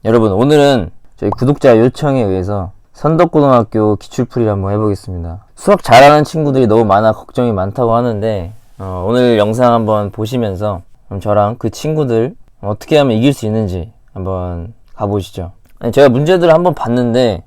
여러분, 오늘은 저희 구독자 요청에 의해서 선덕고등학교 기출풀이를 한번 해보겠습니다. 수학 잘하는 친구들이 너무 많아 걱정이 많다고 하는데 오늘 영상 한번 보시면서 저랑 그 친구들 어떻게 하면 이길 수 있는지 한번 가보시죠. 제가 문제들을 한번 봤는데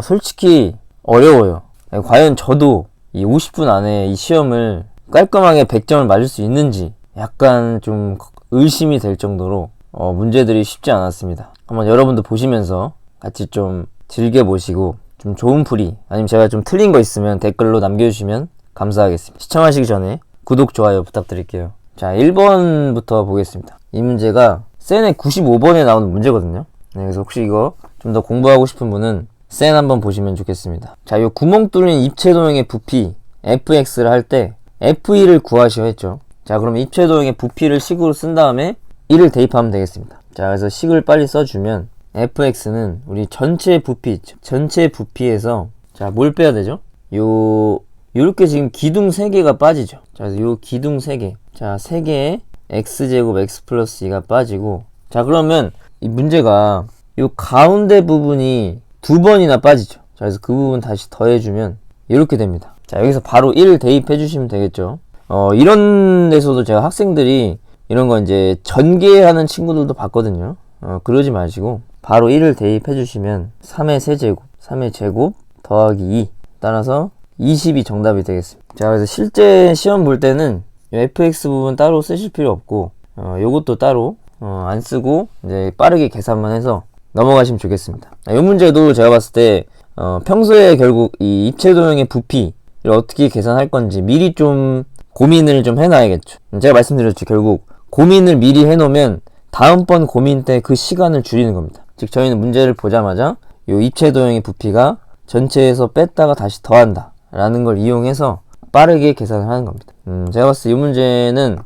솔직히 어려워요. 과연 저도 이 50분 안에 이 시험을 깔끔하게 100점을 맞을 수 있는지 약간 좀 의심이 될 정도로 문제들이 쉽지 않았습니다. 한번 여러분도 보시면서 같이 좀 즐겨보시고 좀 좋은 풀이 아니면 제가 좀 틀린 거 있으면 댓글로 남겨주시면 감사하겠습니다. 시청하시기 전에 구독, 좋아요 부탁드릴게요. 자, 1번부터 보겠습니다. 이 문제가 센의 95번에 나오는 문제거든요. 그래서 혹시 이거 좀 더 공부하고 싶은 분은 센 한번 보시면 좋겠습니다. 자, 이 구멍 뚫린 입체 도형의 부피 fx를 할 때 f2를 구하시오 했죠. 자, 그럼 입체 도형의 부피를 식으로 쓴 다음에 1을 대입하면 되겠습니다. 자, 그래서 식을 빨리 써주면 fx는 우리 전체 부피 있죠. 전체 부피에서 자, 뭘 빼야 되죠? 요렇게 지금 기둥 3개가 빠지죠. 자, 그래서 요 기둥 3개. 자, 3개에 x제곱 x 플러스 2가 빠지고, 자, 그러면 이 문제가 요 가운데 부분이 2번이나 빠지죠. 자, 그래서 그 부분 다시 더해주면 이렇게 됩니다. 자, 여기서 바로 1 대입해 주시면 되겠죠. 이런 데서도 제가 학생들이 이런 거 이제 전개하는 친구들도 봤거든요. 그러지 마시고 바로 1을 대입해 주시면 3의 세제곱, 3의 제곱 더하기 2 따라서 20이 정답이 되겠습니다. 자, 그래서 실제 시험 볼 때는 이 fx 부분 따로 쓰실 필요 없고 요것도 따로 안 쓰고 이제 빠르게 계산만 해서 넘어가시면 좋겠습니다. 이 문제도 제가 봤을 때 평소에 결국 이 입체 도형의 부피를 어떻게 계산할 건지 미리 좀 고민을 좀 해놔야겠죠. 제가 말씀드렸죠. 결국 고민을 미리 해놓으면 다음번 고민 때 그 시간을 줄이는 겁니다. 즉 저희는 문제를 보자마자 이 입체 도형의 부피가 전체에서 뺐다가 다시 더한다 라는 걸 이용해서 빠르게 계산을 하는 겁니다. 제가 봤을 때 이 문제는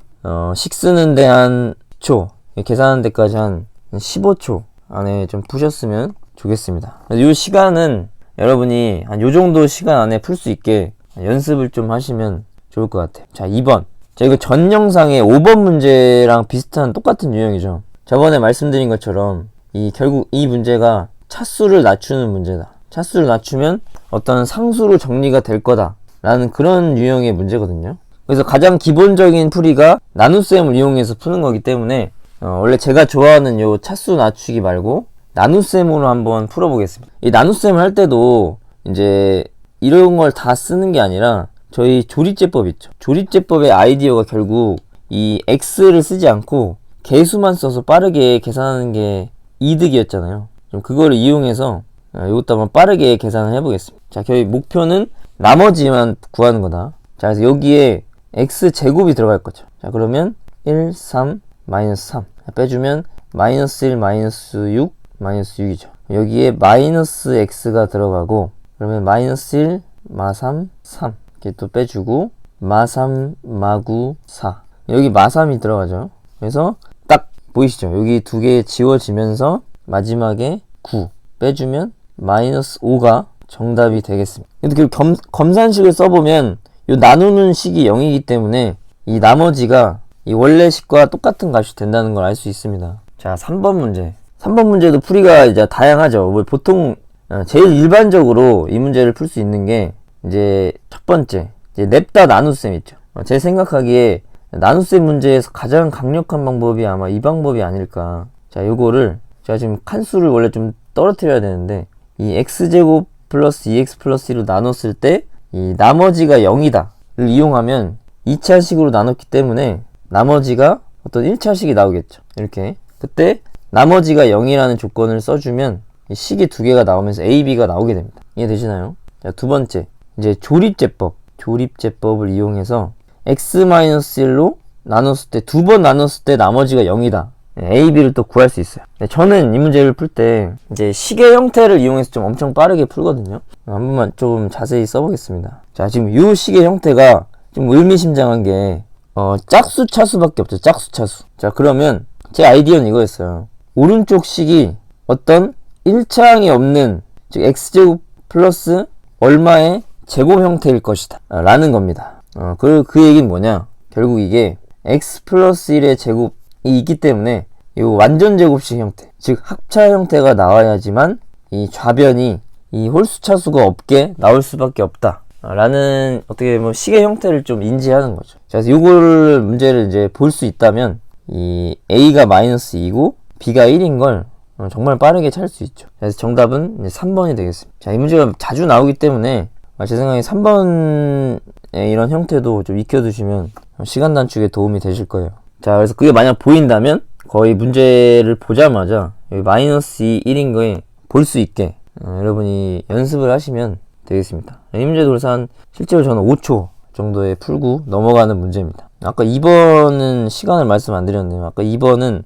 식 쓰는데 한 초, 계산하는 데까지 한 15초 안에 좀 푸셨으면 좋겠습니다. 이 시간은 여러분이 한 요 정도 시간 안에 풀 수 있게 연습을 좀 하시면 좋을 것 같아요. 자, 2번. 자, 이거 전 영상의 5번 문제랑 비슷한 똑같은 유형이죠. 저번에 말씀드린 것처럼 결국 이 문제가 차수를 낮추는 문제다. 차수를 낮추면 어떤 상수로 정리가 될 거다 라는 그런 유형의 문제거든요. 그래서 가장 기본적인 풀이가 나눗셈을 이용해서 푸는 거기 때문에 원래 제가 좋아하는 요 차수 낮추기 말고 나눗셈으로 한번 풀어보겠습니다. 이 나눗셈을 할 때도 이제 이런 걸 다 쓰는 게 아니라 저희 조립제법 있죠. 조립제법의 아이디어가 결국 이 x를 쓰지 않고 개수만 써서 빠르게 계산하는 게 이득이었잖아요. 좀 그거를 이용해서 이것도 한번 빠르게 계산을 해보겠습니다. 자, 저희 목표는 나머지만 구하는 거다. 자, 그래서 여기에 x제곱이 들어갈 거죠. 자, 그러면 1, 3, 마이너스 3 빼주면 마이너스 1, 마이너스 6, 마이너스 6이죠. 여기에 마이너스 x가 들어가고 그러면 마이너스 1, 마3, 3 이렇게 또 빼주고 마3, 마9, 4 여기 마3이 들어가죠. 그래서 딱 보이시죠? 여기 두 개 지워지면서 마지막에 9 빼주면 마이너스 5가 정답이 되겠습니다. 근데 검산식을 써보면 이 나누는 식이 0이기 때문에 이 나머지가 이 원래 식과 똑같은 값이 된다는 걸 알 수 있습니다. 자, 3번 문제. 3번 문제도 풀이가 이제 다양하죠. 보통 제일 일반적으로 이 문제를 풀 수 있는 게 이제 첫 번째 이제 냅다 나눗셈 있죠. 제 생각하기에 나눗셈 문제에서 가장 강력한 방법이 아마 이 방법이 아닐까. 자, 요거를 제가 지금 칸수를 원래 좀 떨어뜨려야 되는데 이 x제곱 플러스 2x 플러스 1로 나눴을 때 이 나머지가 0이다 를 이용하면 2차식으로 나눴기 때문에 나머지가 어떤 1차식이 나오겠죠. 이렇게 그때 나머지가 0이라는 조건을 써주면 이 식이 두 개가 나오면서 a, b가 나오게 됩니다. 이해되시나요? 자, 두 번째 이제 조립제법을 이용해서 x-1로 나눴을 때 두 번 나눴을 때 나머지가 0이다 a, b를 또 구할 수 있어요. 저는 이 문제를 풀 때 이제 식의 형태를 이용해서 좀 엄청 빠르게 풀거든요. 한 번만 좀 자세히 써보겠습니다. 자, 지금 이 식의 형태가 좀 의미심장한 게 짝수 차수밖에 없죠. 짝수 차수. 자, 그러면 제 아이디어는 이거였어요. 오른쪽 식이 어떤 1차항이 없는 즉 x제곱 플러스 얼마의 제곱 형태일 것이다 라는 겁니다. 그 얘기는 뭐냐, 결국 이게 x 플러스 1의 제곱이 있기 때문에 이 완전 제곱식 형태, 즉 합차 형태가 나와야지만 이 좌변이 이 홀수 차수가 없게 나올 수밖에 없다 라는 어떻게 뭐 식의 형태를 좀 인지하는 거죠. 자, 그래서 요거를 문제를 이제 볼 수 있다면 이 A가 -2고 B가 1인 걸 정말 빠르게 찾을 수 있죠. 그래서 정답은 이제 3번이 되겠습니다. 자, 이 문제가 자주 나오기 때문에 제 생각에 3번의 이런 형태도 좀 익혀두시면 시간 단축에 도움이 되실 거예요. 자, 그래서 그게 만약 보인다면 거의 문제를 보자마자 여기 -2, 1인 거에 볼 수 있게 여러분이 연습을 하시면 되겠습니다. 이 문제도 그래서 실제로 저는 5초 정도에 풀고 넘어가는 문제입니다. 아까 2번은 시간을 말씀 안 드렸네요. 아까 2번은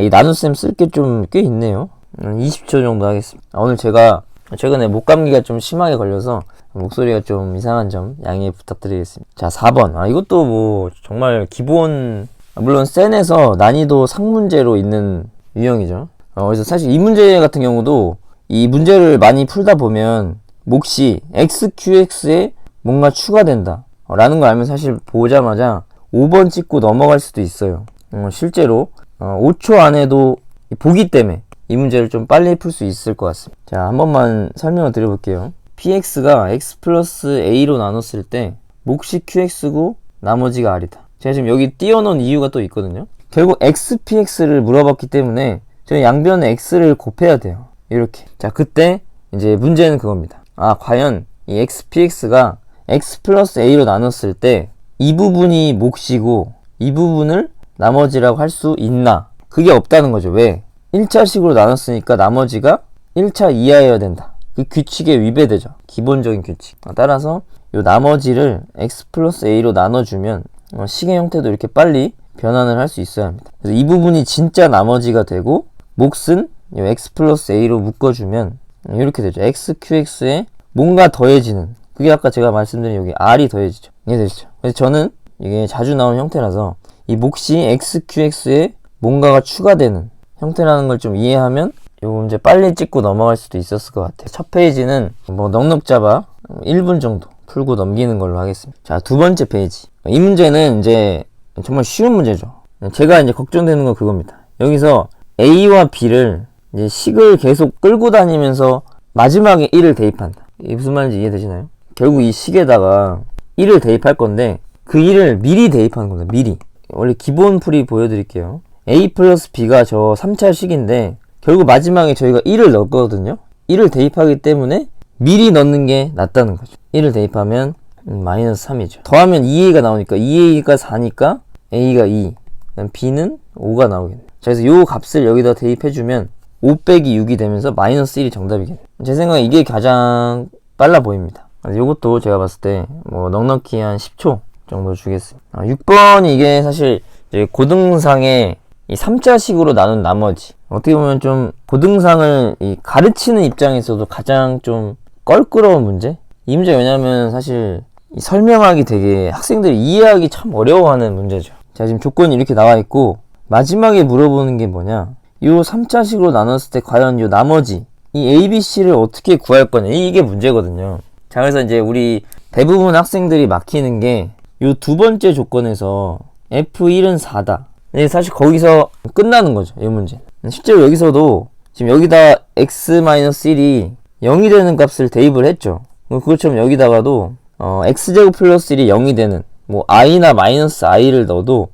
이 나눗셈 쓸 게 좀 꽤 있네요. 20초 정도 하겠습니다. 오늘 제가 최근에 목감기가 좀 심하게 걸려서 목소리가 좀 이상한 점 양해 부탁드리겠습니다. 자, 4번. 이것도 뭐 정말 기본, 물론 센에서 난이도 상문제로 있는 유형이죠. 그래서 사실 이 문제 같은 경우도 이 문제를 많이 풀다 보면 몫이 XQX에 뭔가 추가된다 라는 걸 알면 사실 보자마자 5번 찍고 넘어갈 수도 있어요. 실제로 5초 안에도 보기 때문에 이 문제를 좀 빨리 풀 수 있을 것 같습니다. 자, 한 번만 설명을 드려볼게요. PX가 X 플러스 A로 나눴을 때 몫이 QX고 나머지가 R이다. 제가 지금 여기 띄워놓은 이유가 또 있거든요. 결국 XPX를 물어봤기 때문에 저는 양변에 X를 곱해야 돼요. 이렇게. 자, 그때 이제 문제는 그겁니다. 과연 이 XPX가 X 플러스 A로 나눴을 때 이 부분이 몫이고 이 부분을 나머지라고 할 수 있나? 그게 없다는 거죠. 왜? 1차식으로 나눴으니까 나머지가 1차 이하여야 된다. 그 규칙에 위배되죠. 기본적인 규칙. 따라서 이 나머지를 X 플러스 A로 나눠주면 식의 형태도 이렇게 빨리 변환을 할 수 있어야 합니다. 그래서 이 부분이 진짜 나머지가 되고 몫은 이 X 플러스 A로 묶어주면 이렇게 되죠. XQX에 뭔가 더해지는, 그게 아까 제가 말씀드린 여기 R이 더해지죠. 이해되시죠? 그래서 저는 이게 자주 나오는 형태라서 이 몫이 XQX에 뭔가가 추가되는 형태라는 걸 좀 이해하면 요 문제 빨리 찍고 넘어갈 수도 있었을 것 같아요. 첫 페이지는 뭐 넉넉 잡아 1분 정도 풀고 넘기는 걸로 하겠습니다. 자, 두 번째 페이지. 이 문제는 이제 정말 쉬운 문제죠. 제가 이제 걱정되는 건 그겁니다. 여기서 A와 B를 이제 식을 계속 끌고 다니면서 마지막에 1을 대입한다. 이게 무슨 말인지 이해되시나요? 결국 이 식에다가 1을 대입할 건데 그 1을 미리 대입하는 겁니다. 미리. 원래 기본 풀이 보여드릴게요. A 플러스 B가 저 3차 식인데 결국 마지막에 저희가 1을 넣었거든요. 1을 대입하기 때문에 미리 넣는 게 낫다는 거죠. 1을 대입하면 마이너스 3이죠. 더하면 2A가 나오니까 2A가 4니까 A가 2, 그다음 B는 5가 나오겠네요. 자, 그래서 요 값을 여기다 대입해주면 5 빼기 6이 되면서 마이너스 1이 정답이겠네요. 제 생각에 이게 가장 빨라 보입니다. 요것도 제가 봤을 때 뭐 넉넉히 한 10초 정도 주겠습니다. 6번이 이게 사실 이제 고등상의 이 3자식으로 나눈 나머지, 어떻게 보면 좀 고등상을 이 가르치는 입장에서도 가장 좀 껄끄러운 문제? 이 문제 왜냐면 사실 이 설명하기 되게 학생들이 이해하기 참 어려워하는 문제죠. 자, 지금 조건이 이렇게 나와 있고 마지막에 물어보는 게 뭐냐, 요 3자식으로 나눴을 때 과연 요 나머지 이 A, B, C를 어떻게 구할 거냐, 이게 문제거든요. 자, 그래서 이제 우리 대부분 학생들이 막히는 게 요 두 번째 조건에서 F1은 4다. 근데 사실 거기서 끝나는 거죠, 이 문제. 실제로 여기서도 지금 여기다 x-1이 0이 되는 값을 대입을 했죠. 그것처럼 여기다가도 x제곱 플러스 1이 0이 되는 뭐 i나 마이너스 i를 넣어도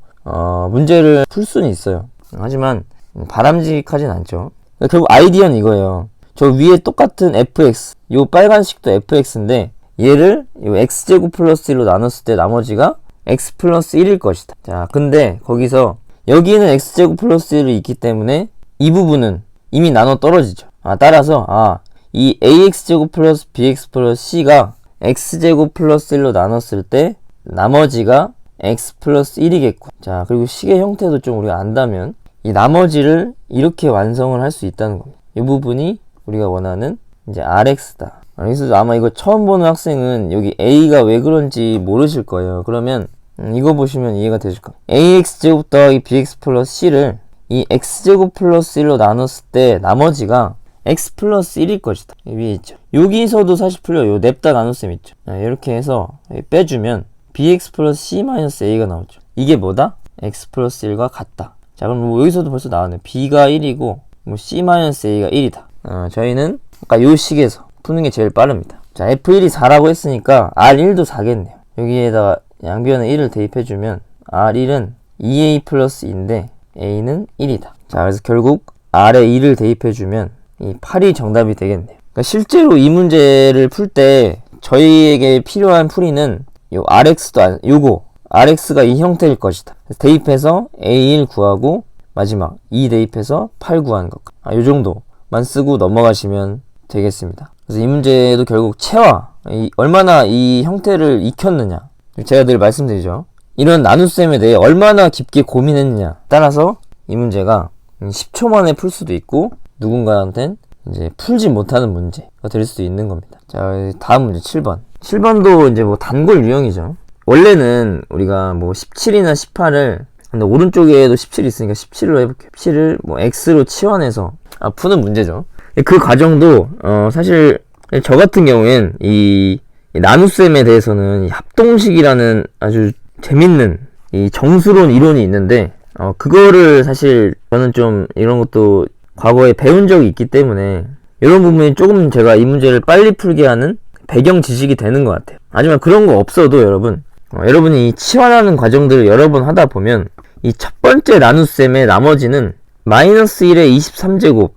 문제를 풀 수는 있어요. 하지만 바람직하진 않죠. 결국 아이디어는 이거예요. 저 위에 똑같은 fx, 요 빨간식도 fx인데 얘를 요 x제곱 플러스 1로 나눴을 때 나머지가 x 플러스 1일 것이다. 자, 근데 거기서 여기는 x제곱 플러스 1이 있기 때문에 이 부분은 이미 나눠 떨어지죠. 따라서 이 ax제곱 플러스 bx 플러스 c가 x제곱 플러스 1로 나눴을 때 나머지가 x 플러스 1이겠고, 자, 그리고 식의 형태도 좀 우리가 안다면 이 나머지를 이렇게 완성을 할 수 있다는 겁니다. 이 부분이 우리가 원하는 이제 rx다. 그래서 아마 이거 처음 보는 학생은 여기 a가 왜 그런지 모르실 거예요. 그러면 이거 보시면 이해가 되실 거예요. ax제곱 더하기 bx 플러스 c를 이 x제곱 플러스 1로 나눴을 때 나머지가 x 플러스 1일 것이다. 위에 있죠. 여기서도 사실 풀려요. 요 냅다 나눗셈 있죠. 이렇게 해서 빼주면 bx 플러스 c 마이너스 a가 나오죠. 이게 뭐다? x 플러스 1과 같다. 자, 그럼 뭐 여기서도 벌써 나왔네. B가 1이고 뭐 C-A가 1이다. 저희는 아까 요 식에서 푸는 게 제일 빠릅니다. 자, F1이 4라고 했으니까 R1도 4겠네요. 여기에다가 양변에 1을 대입해주면 R1은 2A 플러스 2인데 A는 1이다. 자, 그래서 결국 R에 2를 대입해주면 이 8이 정답이 되겠네요. 그러니까 실제로 이 문제를 풀 때 저희에게 필요한 풀이는 요 RX도 요거 RX가 이 형태일 것이다. 그래서 대입해서 A1 구하고 마지막 2 대입해서 8 구하는 것. 요 정도만 쓰고 넘어가시면 되겠습니다. 그래서 이 문제도 결국 체화, 얼마나 이 형태를 익혔느냐. 제가 늘 말씀드리죠. 이런 나눗셈에 대해 얼마나 깊게 고민했느냐 따라서 이 문제가 10초 만에 풀 수도 있고 누군가한텐 이제 풀지 못하는 문제가 될 수도 있는 겁니다. 자, 다음 문제 7번. 7번도 이제 뭐 단골 유형이죠. 원래는 우리가 뭐 17이나 18을 근데 오른쪽에도 17이 있으니까 17로 해볼게요. 17을 뭐 x로 치환해서 푸는 문제죠. 그 과정도 사실 저 같은 경우엔 이 나눗셈에 대해서는 이 합동식이라는 아주 재밌는 이 정수론 이론이 있는데 그거를 사실 저는 좀 이런 것도 과거에 배운 적이 있기 때문에 이런 부분이 조금 제가 이 문제를 빨리 풀게 하는 배경 지식이 되는 것 같아요. 하지만 그런 거 없어도 여러분이 이 치환하는 과정들을 여러 번 하다 보면 이 첫 번째 나눗셈의 나머지는 마이너스 1의 23제곱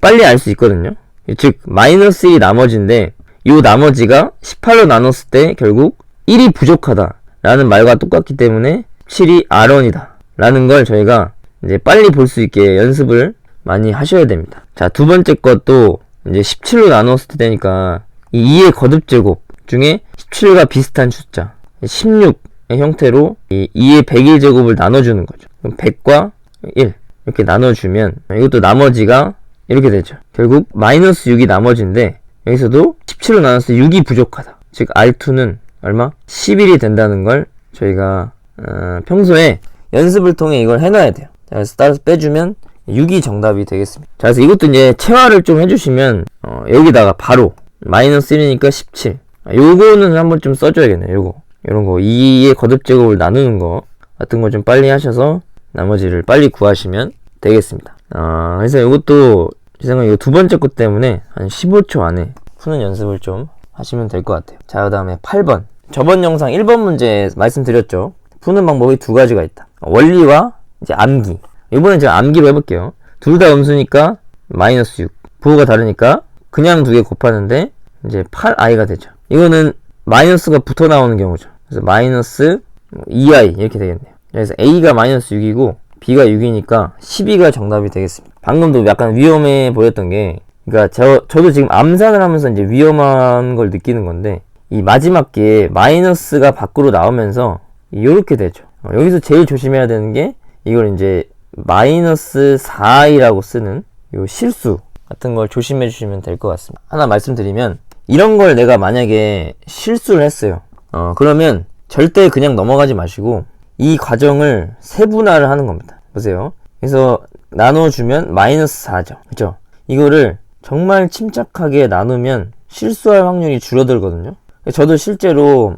빨리 알 수 있거든요. 즉 마이너스 1이 나머지인데 이 나머지가 18로 나눴을 때 결국 1이 부족하다 라는 말과 똑같기 때문에 7이 R1이다 라는 걸 저희가 이제 빨리 볼 수 있게 연습을 많이 하셔야 됩니다. 자, 두 번째 것도 이제 17로 나눴을 때 되니까 이 2의 거듭제곱 중에 17과 비슷한 숫자 16의 형태로 이 2의 101제곱을 나눠주는 거죠. 그럼 100과 1 이렇게 나눠주면 이것도 나머지가 이렇게 되죠. 결국 마이너스 6이 나머지인데 여기서도 17로 나눴을 때 6이 부족하다. 즉 R2는 얼마? 11이 된다는 걸 저희가 평소에 연습을 통해 이걸 해놔야 돼요. 자, 그래서 따라서 빼주면 6이 정답이 되겠습니다. 자, 그래서 이것도 이제 체화를 좀 해주시면 여기다가 바로 마이너스 1이니까 17 요거는 한번 좀 써줘야겠네요. 요런 거 2의 거듭제곱을 나누는 거 같은 거 좀 빨리 하셔서 나머지를 빨리 구하시면 되겠습니다. 그래서 이것도 제 생각에 두 번째 것 때문에 한 15초 안에 푸는 연습을 좀 하시면 될 것 같아요. 자, 그 다음에 8번. 저번 영상 1번 문제 말씀드렸죠. 푸는 방법이 두 가지가 있다. 원리와 이제 암기. 이번엔 제가 암기로 해볼게요. 둘 다 음수니까 마이너스 6. 부호가 다르니까 그냥 두 개 곱하는데 이제 8i가 되죠. 이거는 마이너스가 붙어 나오는 경우죠. 그래서 마이너스 2i 이렇게 되겠네요. 그래서 a가 마이너스 6이고 b가 6이니까 12가 정답이 되겠습니다. 방금도 약간 위험해 보였던 게 그러니까 저도 지금 암산을 하면서 이제 위험한 걸 느끼는 건데 이 마지막 게 마이너스가 밖으로 나오면서 이렇게 되죠. 여기서 제일 조심해야 되는 게 이걸 이제 마이너스 4i라고 쓰는 요 실수 같은 걸 조심해 주시면 될 것 같습니다. 하나 말씀드리면 이런 걸 내가 만약에 실수를 했어요. 그러면 절대 그냥 넘어가지 마시고 이 과정을 세분화를 하는 겁니다. 보세요. 그래서 나눠주면 마이너스 4죠. 그죠? 이거를 정말 침착하게 나누면 실수할 확률이 줄어들거든요. 저도 실제로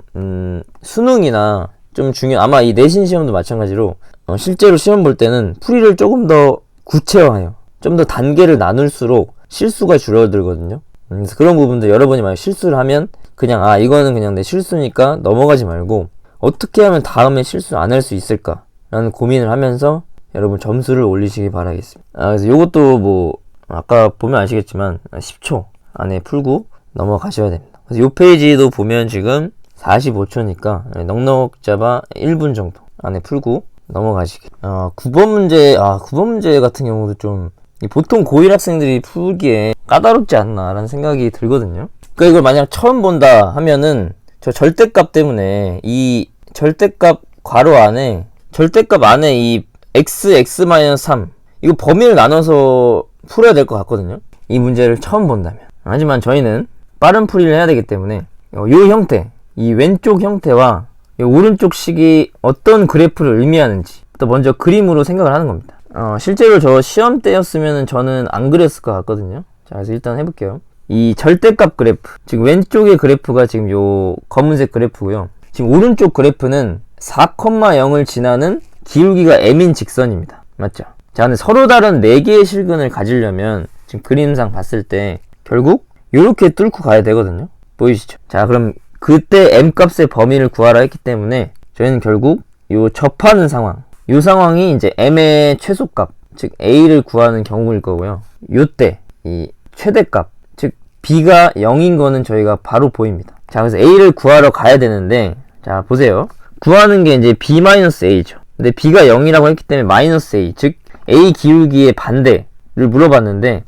수능이나 좀 아마 이 내신 시험도 마찬가지로 실제로 시험 볼 때는 풀이를 조금 더 구체화해요. 좀 더 단계를 나눌수록 실수가 줄어들거든요. 그래서 그런 부분들 여러분이 만약 실수를 하면 그냥 이거는 그냥 내 실수니까 넘어가지 말고 어떻게 하면 다음에 실수 안 할 수 있을까 라는 고민을 하면서 여러분 점수를 올리시기 바라겠습니다. 그래서 이것도 뭐 아까 보면 아시겠지만 10초 안에 풀고 넘어가셔야 됩니다. 그래서 이 페이지도 보면 지금 45초니까 넉넉 잡아 1분 정도 안에 풀고 넘어가시길. 9번 문제 9번 문제 같은 경우도 좀 보통 고1 학생들이 풀기에 까다롭지 않나 라는 생각이 들거든요. 그러니까 이걸 만약 처음 본다 하면은 저 절대값 때문에 이 절대값 괄호 안에 절대값 안에 이 x-3 이거 범위를 나눠서 풀어야 될 것 같거든요. 이 문제를 처음 본다면. 하지만 저희는 빠른 풀이를 해야 되기 때문에 이 형태, 이 왼쪽 형태와 이 오른쪽 식이 어떤 그래프를 의미하는지 또 먼저 그림으로 생각을 하는 겁니다. 실제로 저 시험 때였으면 저는 안 그랬을 것 같거든요. 자, 그래서 일단 해볼게요. 이 절대값 그래프, 지금 왼쪽의 그래프가 지금 요 검은색 그래프고요. 지금 오른쪽 그래프는 4,0을 지나는 기울기가 m인 직선입니다. 맞죠? 자, 근데 서로 다른 4개의 실근을 가지려면 지금 그림상 봤을 때 결국 요렇게 뚫고 가야 되거든요. 보이시죠? 자, 그럼 그때 m값의 범위를 구하라 했기 때문에 저희는 결국 요 접하는 상황, 요 상황이 이제 m의 최소값, 즉 a를 구하는 경우일 거고요. 요때 이 최대값, 즉 b가 0인 거는 저희가 바로 보입니다. 자, 그래서 a를 구하러 가야 되는데, 자 보세요. 구하는 게 이제 b-a죠. 근데 b가 0이라고 했기 때문에 마이너스 a, 즉 a 기울기의 반대를 물어봤는데,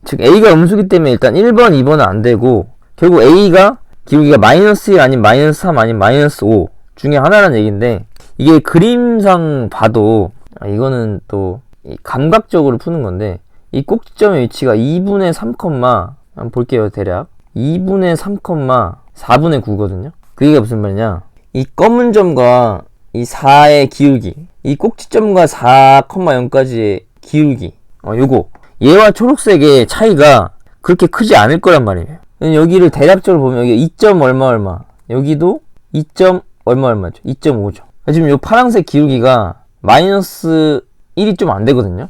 즉 a가 음수기 때문에 일단 1번, 2번은 안 되고, 결국 a가 기울기가 마이너스 1 아니면 마이너스 3 아니면 마이너스 5 중에 하나라는 얘기인데, 이게 그림상 봐도 이거는 또 감각적으로 푸는 건데, 이 꼭지점의 위치가 2분의 3, 한번 볼게요. 대략 2분의 3, 4분의 9거든요. 그게 무슨 말이냐, 이 검은 점과 이 4의 기울기, 이 꼭지점과 4,0까지의 기울기, 요거 얘와 초록색의 차이가 그렇게 크지 않을 거란 말이에요. 여기를 대략적으로 보면 여기 2점 얼마, 여기도 2점 얼마죠? 2.5죠. 지금 요 파란색 기울기가 마이너스 1이 좀 안 되거든요.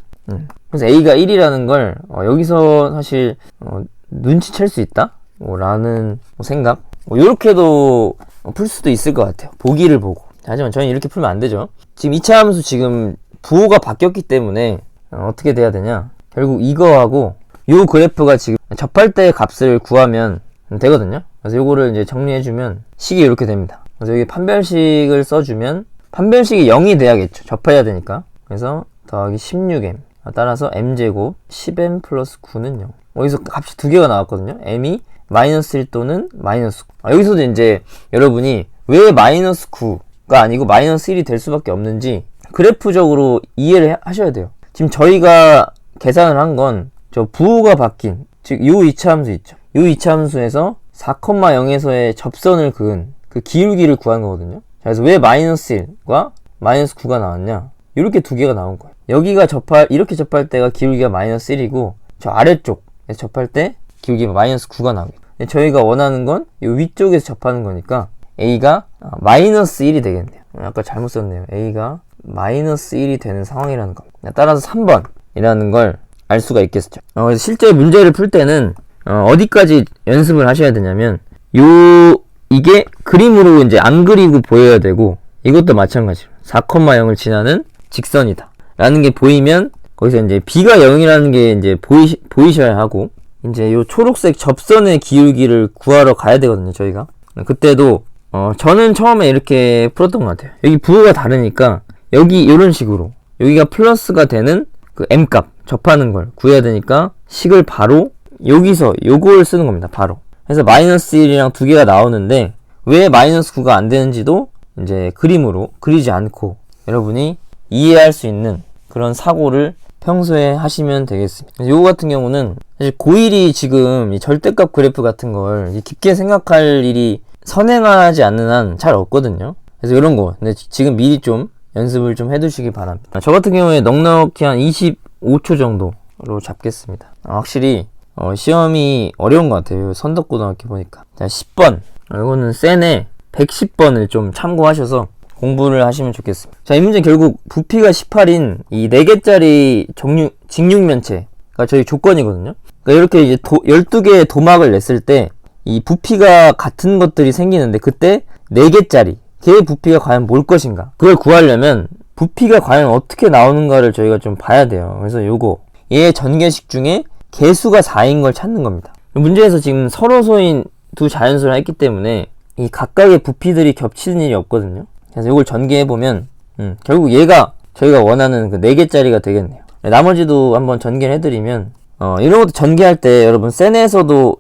그래서 a가 1이라는 걸 여기서 사실 눈치챌 수 있다? 라는 생각? 요렇게도 풀 수도 있을 것 같아요. 보기를 보고. 하지만 저희는 이렇게 풀면 안 되죠. 지금 2차 함수 지금 부호가 바뀌었기 때문에 어떻게 돼야 되냐, 결국 이거하고 요 그래프가 지금 접할 때의 값을 구하면 되거든요. 그래서 요거를 이제 정리해주면 식이 이렇게 됩니다. 그래서 여기 판별식을 써주면 판별식이 0이 돼야겠죠. 접해야 되니까. 그래서 더하기 16m, 따라서 m제곱 10m 플러스 9는 0. 여기서 값이 두 개가 나왔거든요. m이 마이너스 1 또는 마이너스 9. 여기서도 이제 여러분이 왜 마이너스 9가 아니고 마이너스 1이 될 수밖에 없는지 그래프적으로 이해를 하셔야 돼요. 지금 저희가 계산을 한 건 저 부호가 바뀐, 즉 요 2차 함수 있죠. 요 2차 함수에서 4,0에서의 접선을 그은 그 기울기를 구한 거거든요. 그래서 왜 마이너스 1과 마이너스 9가 나왔냐, 이렇게 두 개가 나온 거예요. 여기가 이렇게 접할 때가 기울기가 마이너스 1이고, 저 아래쪽에서 접할 때 기울기가 마이너스 9가 나옵니다. 저희가 원하는 건 이 위쪽에서 접하는 거니까 a가 마이너스 1이 되겠네요. 아까 잘못 썼네요. a가 마이너스 1이 되는 상황이라는 겁니다. 따라서 3번이라는 걸 알 수가 있겠죠. 그래서 실제 문제를 풀 때는 어디까지 연습을 하셔야 되냐면, 이게 그림으로 이제 안 그리고 보여야 되고, 이것도 마찬가지로 4,0을 지나는 직선이다 라는 게 보이면 거기서 이제 b가 0이라는 게 이제 보이셔야 하고, 이제 요 초록색 접선의 기울기를 구하러 가야 되거든요. 저희가 그때도 저는 처음에 이렇게 풀었던 것 같아요. 여기 부호가 다르니까 여기 이런 식으로 여기가 플러스가 되는 그 m값 접하는 걸 구해야 되니까 식을 바로 여기서 요걸 쓰는 겁니다. 바로. 그래서 마이너스 1이랑 두 개가 나오는데 왜 마이너스 9가 안 되는지도 이제 그림으로 그리지 않고 여러분이 이해할 수 있는 그런 사고를 평소에 하시면 되겠습니다. 요거 같은 경우는 사실 고1이 지금 이 절대값 그래프 같은 걸 깊게 생각할 일이 선행하지 않는 한 잘 없거든요. 그래서 이런 거 근데 지금 미리 좀 연습을 좀 해두시기 바랍니다. 저 같은 경우에 넉넉히 한 25초 정도로 잡겠습니다. 확실히 시험이 어려운 것 같아요. 선덕고등학교 보니까. 자, 10번. 이거는 센에 110번을 좀 참고하셔서 공부를 하시면 좋겠습니다. 자, 이 문제 결국 부피가 18인 이 4개짜리 직육면체가 저희 조건이거든요. 그러니까 이렇게 이제 12개의 도막을 냈을 때 이 부피가 같은 것들이 생기는데, 그때 4개짜리 걔의 부피가 과연 뭘 것인가, 그걸 구하려면 부피가 과연 어떻게 나오는가를 저희가 좀 봐야 돼요. 그래서 요거 얘의 전개식 중에 개수가 4인 걸 찾는 겁니다. 문제에서 지금 서로소인 두 자연수를 했기 때문에 이 각각의 부피들이 겹치는 일이 없거든요. 그래서 이걸 전개해보면 결국 얘가 저희가 원하는 그 4개짜리가 되겠네요. 나머지도 한번 전개를 해드리면 이런 것도 전개할 때 여러분 센에서도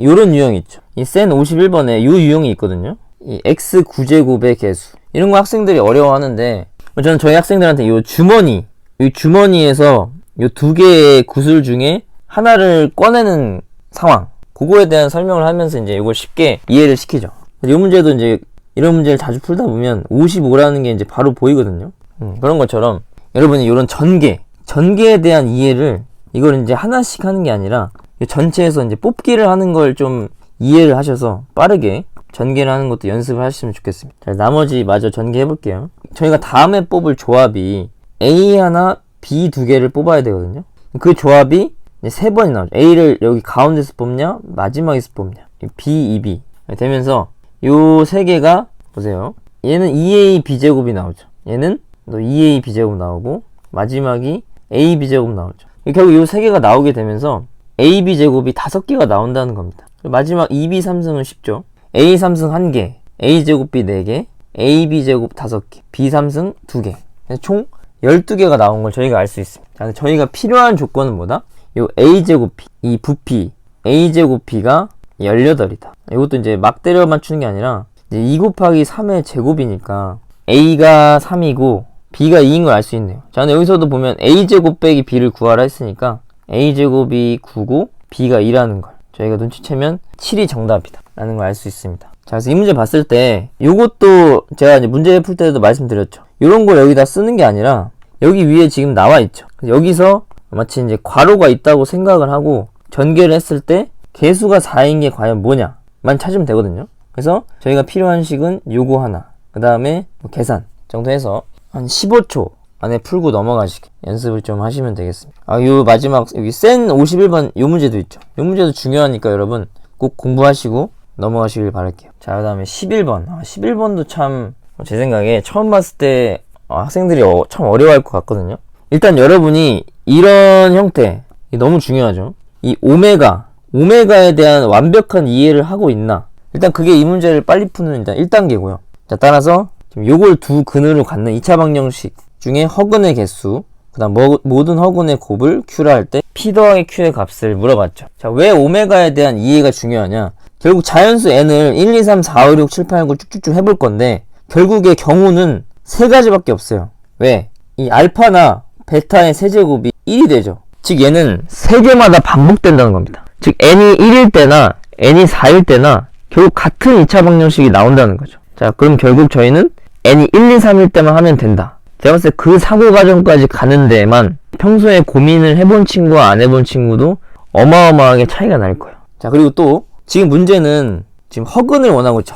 요런 유형이 있죠. 이 센 51번에 요 유형이 있거든요. 이 x 9제곱의 개수, 이런 거 학생들이 어려워하는데 저는 저희 학생들한테 이 주머니에서 요 2개의 구슬 중에 하나를 꺼내는 상황, 그거에 대한 설명을 하면서 이제 이걸 쉽게 이해를 시키죠. 이 문제도 이제 이런 문제를 자주 풀다 보면 55라는 게 이제 바로 보이거든요. 그런 것처럼 여러분이 이런 전개에 대한 이해를, 이걸 이제 하나씩 하는 게 아니라 전체에서 이제 뽑기를 하는 걸 좀 이해를 하셔서 빠르게 전개를 하는 것도 연습을 하시면 좋겠습니다. 자, 나머지 마저 전개해 볼게요. 저희가 다음에 뽑을 조합이 A 하나, B 두 개를 뽑아야 되거든요. 그 조합이 이제 3번이 나오죠. A를 여기 가운데서 뽑냐, 마지막에서 뽑냐. B, 2B 되면서 요 세 개가 보세요. 얘는 2A B제곱이 나오죠. 얘는 또 2A B제곱 나오고 마지막이 A B제곱 나오죠. 결국 요 세 개가 나오게 되면서 A B제곱이 5개가 나온다는 겁니다. 마지막 2B 3승은 쉽죠. A 3승 1개, A 제곱 B 4개, A B제곱 5개, B 3승 2개. 총 12개가 나온 걸 저희가 알 수 있습니다. 자, 저희가 필요한 조건은 뭐다? 요 A제곱 B, 이 부피 A제곱 B가 18이다. 이것도 이제 막 때려 맞추는 게 아니라 이제 2 곱하기 3의 제곱이니까 A가 3이고 B가 2인 걸 알 수 있네요. 자, 근데 여기서도 보면 A제곱 빼기 B를 구하라 했으니까 A제곱이 9고 B가 2라는 걸 저희가 눈치채면 7이 정답이다 라는 걸 알 수 있습니다. 자, 그래서 이 문제 봤을 때 요것도 제가 이제 문제 풀 때도 말씀드렸죠. 요런 걸 여기다 쓰는 게 아니라 여기 위에 지금 나와 있죠. 여기서 마치 이제 괄호가 있다고 생각을 하고 전개를 했을 때 개수가 4인 게 과연 뭐냐만 찾으면 되거든요. 그래서 저희가 필요한 식은 요거 하나, 그 다음에 뭐 계산 정도 해서 한 15초 안에 풀고 넘어가시게 연습을 좀 하시면 되겠습니다. 요 마지막 여기 센 51번 요 문제도 있죠. 요 문제도 중요하니까 여러분 꼭 공부하시고 넘어가시길 바랄게요. 자, 그 다음에 11번 11번도 참 제 생각에 처음 봤을 때 학생들이 참 어려워할 것 같거든요. 일단 여러분이 이런 형태 너무 중요하죠. 이 오메가에 대한 완벽한 이해를 하고 있나, 일단 그게 이 문제를 빨리 푸는 일단 1단계고요. 자, 따라서 지금 요걸 두 근으로 갖는 2차 방정식 중에 허근의 개수, 그 다음 모든 허근의 곱을 Q라 할 때 P 더하기 Q의 값을 물어봤죠. 자, 왜 오메가에 대한 이해가 중요하냐? 결국 자연수 n을 1, 2, 3, 4, 5, 6, 7, 8, 9 쭉쭉쭉 해볼 건데 결국의 경우는 3가지밖에 없어요. 왜? 이 알파나 베타의 세제곱이 1이 되죠. 즉 얘는 3개마다 반복된다는 겁니다. 즉 n이 1일 때나 n이 4일 때나 결국 같은 2차 방정식이 나온다는 거죠. 자, 그럼 결국 저희는 n이 1, 2, 3일 때만 하면 된다. 제가 봤을 때 그 사고 과정까지 가는 데에만 평소에 고민을 해본 친구와 안 해본 친구도 어마어마하게 차이가 날 거예요. 자, 그리고 또 지금 문제는 지금 허근을 원하고 있죠.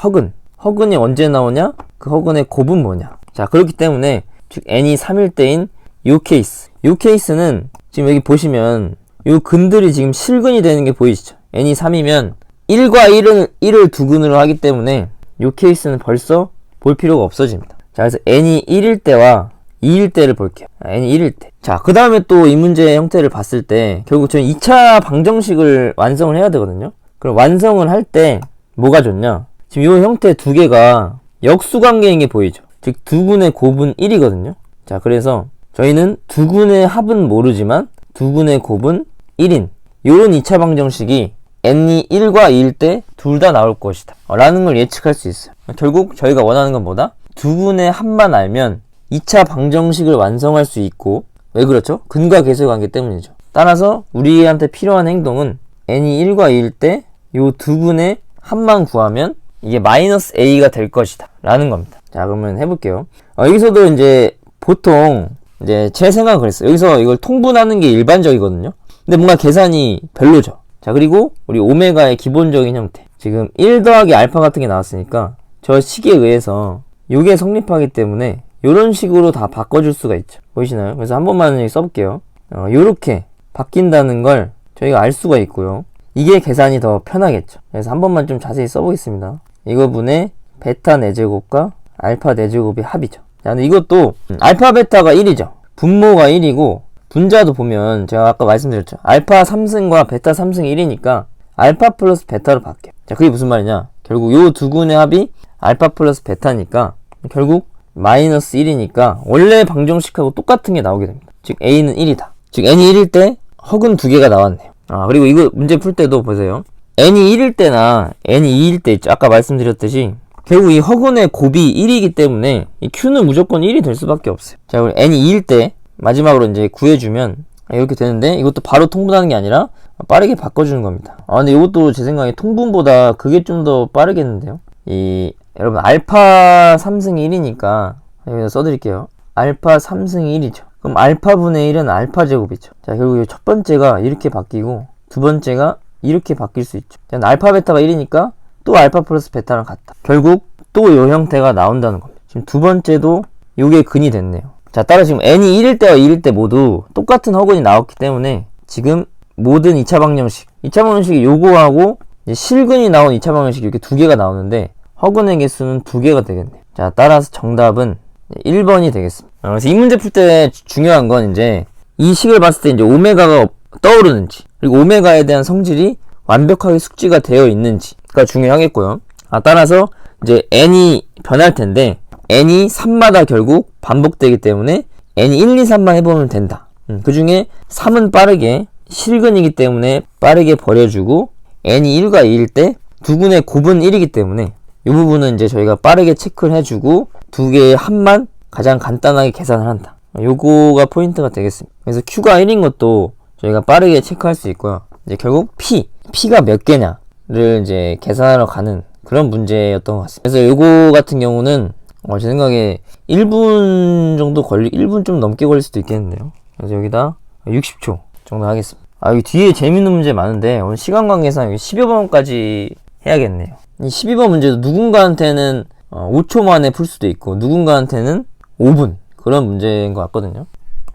허근이 언제 나오냐? 그 허근의 곱은 뭐냐? 자, 그렇기 때문에 즉 n이 3일 때인 요 케이스는 지금 여기 보시면 요 근들이 지금 실근이 되는 게 보이시죠? n이 3이면 1과 1을 두 근으로 하기 때문에 요 케이스는 벌써 볼 필요가 없어집니다. 자, 그래서 n이 1일 때와 2일 때를 볼게요. n이 1일 때. 자, 그 다음에 또 이 문제의 형태를 봤을 때 결국 저는 2차 방정식을 완성을 해야 되거든요. 그럼 완성을 할 때 뭐가 좋냐? 지금 이 형태 두 개가 역수관계인 게 보이죠. 즉 두 근의 곱은 1이거든요. 자, 그래서 저희는 두 근의 합은 모르지만 두 근의 곱은 1인 요런 2차 방정식이 n이 1과 2일 때 둘 다 나올 것이다 라는 걸 예측할 수 있어요. 결국 저희가 원하는 건 뭐다? 두 근의 합만 알면 2차 방정식을 완성할 수 있고, 왜 그렇죠? 근과 계수의 관계 때문이죠. 따라서 우리한테 필요한 행동은 n이 1과 2일 때 요 두 근의 합만 구하면 이게 마이너스 a가 될 것이다 라는 겁니다. 자, 그러면 해볼게요. 여기서도 이제 보통 이제 제 생각은 그랬어요. 여기서 이걸 통분하는 게 일반적이거든요. 근데 뭔가 계산이 별로죠. 자, 그리고 우리 오메가의 기본적인 형태, 지금 1 더하기 알파 같은 게 나왔으니까 저 식에 의해서 요게 성립하기 때문에 요런 식으로 다 바꿔줄 수가 있죠. 보이시나요? 그래서 한 번만 여기 써볼게요. 요렇게 바뀐다는 걸 저희가 알 수가 있고요. 이게 계산이 더 편하겠죠. 그래서 한 번만 좀 자세히 써보겠습니다. 이거분의 베타 4제곱과 알파 4제곱의 합이죠. 자, 근데 이것도 알파 베타가 1이죠. 분모가 1이고 분자도 보면 제가 아까 말씀드렸죠. 알파 3승과 베타 3승 1이니까 알파 플러스 베타로 바뀌어요. 자, 그게 무슨 말이냐? 결국 요 두 근의 합이 알파 플러스 베타니까 결국 마이너스 1이니까 원래 방정식하고 똑같은 게 나오게 됩니다. 즉 a는 1이다. 즉 n이 1일 때 허근 두 개가 나왔네요. 그리고 이거 문제 풀 때도 보세요. n이 1일 때나 n이 2일 때 있죠. 아까 말씀드렸듯이 결국 이 허근의 곱이 1이기 때문에 이 q는 무조건 1이 될 수밖에 없어요. 자, 그럼 n이 2일 때 마지막으로 이제 구해주면 이렇게 되는데, 이것도 바로 통분하는 게 아니라 빠르게 바꿔주는 겁니다. 근데 이것도 제 생각에 통분보다 그게 좀 더 빠르겠는데요. 여러분 알파 3승 1이니까 여기다 써드릴게요. 알파 3승 1이죠. 그럼 알파분의 1은 알파 제곱이죠. 자, 결국 첫 번째가 이렇게 바뀌고 두 번째가 이렇게 바뀔 수 있죠. 자, 알파 베타가 1이니까 또 알파 플러스 베타랑 같다. 결국 또 이 형태가 나온다는 겁니다. 지금 두 번째도 요게 근이 됐네요. 자, 따라 지금 n이 1일 때와 2일 때 모두 똑같은 허근이 나왔기 때문에 지금 모든 2차 방정식 2차 방정식이 요거하고 이제 실근이 나온 2차 방정식이 이렇게 두 개가 나오는데 허근의 개수는 두 개가 되겠네요. 자, 따라서 정답은 1번이 되겠습니다. 그래서 이 문제 풀 때 중요한 건 이제 이 식을 봤을 때 이제 오메가가 떠오르는지, 그리고 오메가에 대한 성질이 완벽하게 숙지가 되어 있는지가 중요하겠고요. 따라서 이제 n이 변할 텐데 n이 3마다 결국 반복되기 때문에 n이 1, 2, 3만 해보면 된다. 그 중에 3은 빠르게 실근이기 때문에 빠르게 버려주고 n이 1과 2일 때 두 군의 곱은 1이기 때문에 이 부분은 이제 저희가 빠르게 체크를 해주고 두 개의 합만 가장 간단하게 계산을 한다. 요거가 포인트가 되겠습니다. 그래서 Q가 1인 것도 저희가 빠르게 체크할 수 있고요. 이제 결국 P가 몇 개냐를 이제 계산하러 가는 그런 문제였던 것 같습니다. 그래서 요거 같은 경우는 제 생각에 1분 정도 1분 좀 넘게 걸릴 수도 있겠는데요. 그래서 여기다 60초 정도 하겠습니다. 여기 뒤에 재밌는 문제 많은데 오늘 시간 관계상 10여 번까지 해야겠네요. 이 12번 문제도 누군가한테는 5초 만에 풀 수도 있고 누군가한테는 5분 그런 문제인 것 같거든요.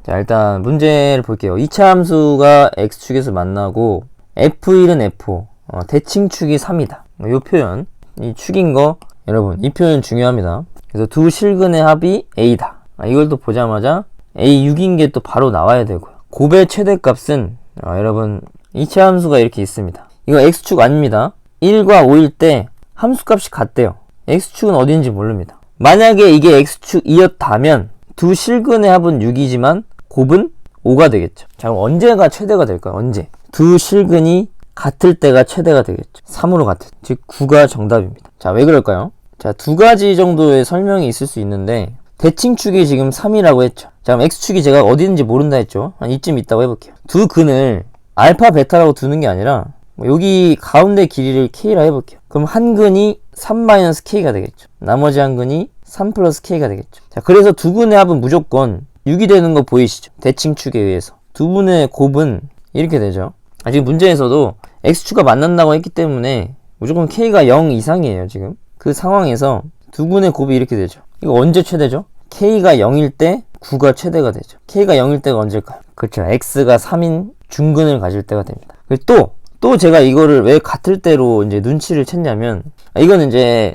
자, 일단 문제를 볼게요. 2차 함수가 x축에서 만나고 f1은 f5 대칭축이 3이다. 이 표현, 이 축인 거 여러분 이 표현 중요합니다. 그래서 두 실근의 합이 a다. 이걸 또 보자마자 a6인 게 또 바로 나와야 되고요. 곱의 최대값은 여러분 2차 함수가 이렇게 있습니다. 이거 x축 아닙니다. 1과 5일 때 함수값이 같대요. x축은 어딘지 모릅니다. 만약에 이게 x축이었다면 두 실근의 합은 6이지만 곱은 5가 되겠죠. 자, 그럼 언제가 최대가 될까요? 언제? 두 실근이 같을 때가 최대가 되겠죠. 3으로 같을 때. 즉 9가 정답입니다. 자, 왜 그럴까요? 자, 두 가지 정도의 설명이 있을 수 있는데 대칭축이 지금 3이라고 했죠. 자, 그럼 x축이 제가 어디 있는지 모른다 했죠. 한 이쯤 있다고 해볼게요. 두 근을 알파 베타라고 두는 게 아니라 여기 가운데 길이를 k라 해볼게요. 그럼 한 근이 3-k가 되겠죠. 나머지 한 근이 3 플러스 k가 되겠죠. 자, 그래서 두 근의 합은 무조건 6이 되는 거 보이시죠? 대칭축에 의해서. 두 분의 곱은 이렇게 되죠. 지금 문제에서도 x축과 만난다고 했기 때문에 무조건 k가 0 이상이에요, 지금. 그 상황에서 두 분의 곱이 이렇게 되죠. 이거 언제 최대죠? k가 0일 때 9가 최대가 되죠. k가 0일 때가 언제일까요? 그렇죠. x가 3인 중근을 가질 때가 됩니다. 그리고 또 제가 이거를 왜 같을 때로 이제 눈치를 챘냐면, 이거는 이제,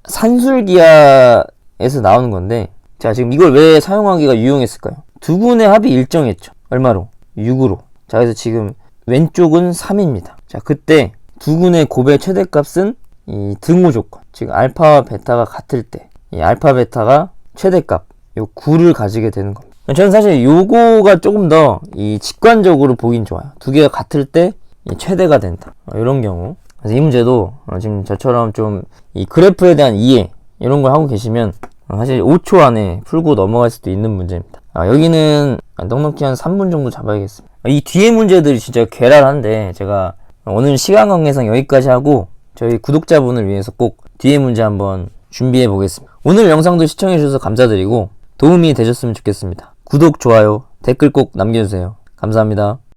산술기하에서 나오는 건데, 자, 지금 이걸 왜 사용하기가 유용했을까요? 두 분의 합이 일정했죠. 얼마로? 6으로. 자, 그래서 지금 왼쪽은 3입니다. 자, 그때 두 분의 곱의 최대값은 이 등호 조건. 즉, 알파와 베타가 같을 때, 이 알파, 베타가 최대값, 요 9를 가지게 되는 겁니다. 저는 사실 요거가 조금 더 이 직관적으로 보긴 좋아요. 두 개가 같을 때 최대가 된다. 이런 경우. 그래서 이 문제도 지금 저처럼 좀 이 그래프에 대한 이해 이런 걸 하고 계시면 사실 5초 안에 풀고 넘어갈 수도 있는 문제입니다. 여기는 넉넉히 한 3분 정도 잡아야겠습니다. 이 뒤에 문제들이 진짜 괴랄한데 제가 오늘 시간 관계상 여기까지 하고 저희 구독자분을 위해서 꼭 뒤에 문제 한번 준비해 보겠습니다. 오늘 영상도 시청해 주셔서 감사드리고 도움이 되셨으면 좋겠습니다. 구독, 좋아요, 댓글 꼭 남겨주세요. 감사합니다.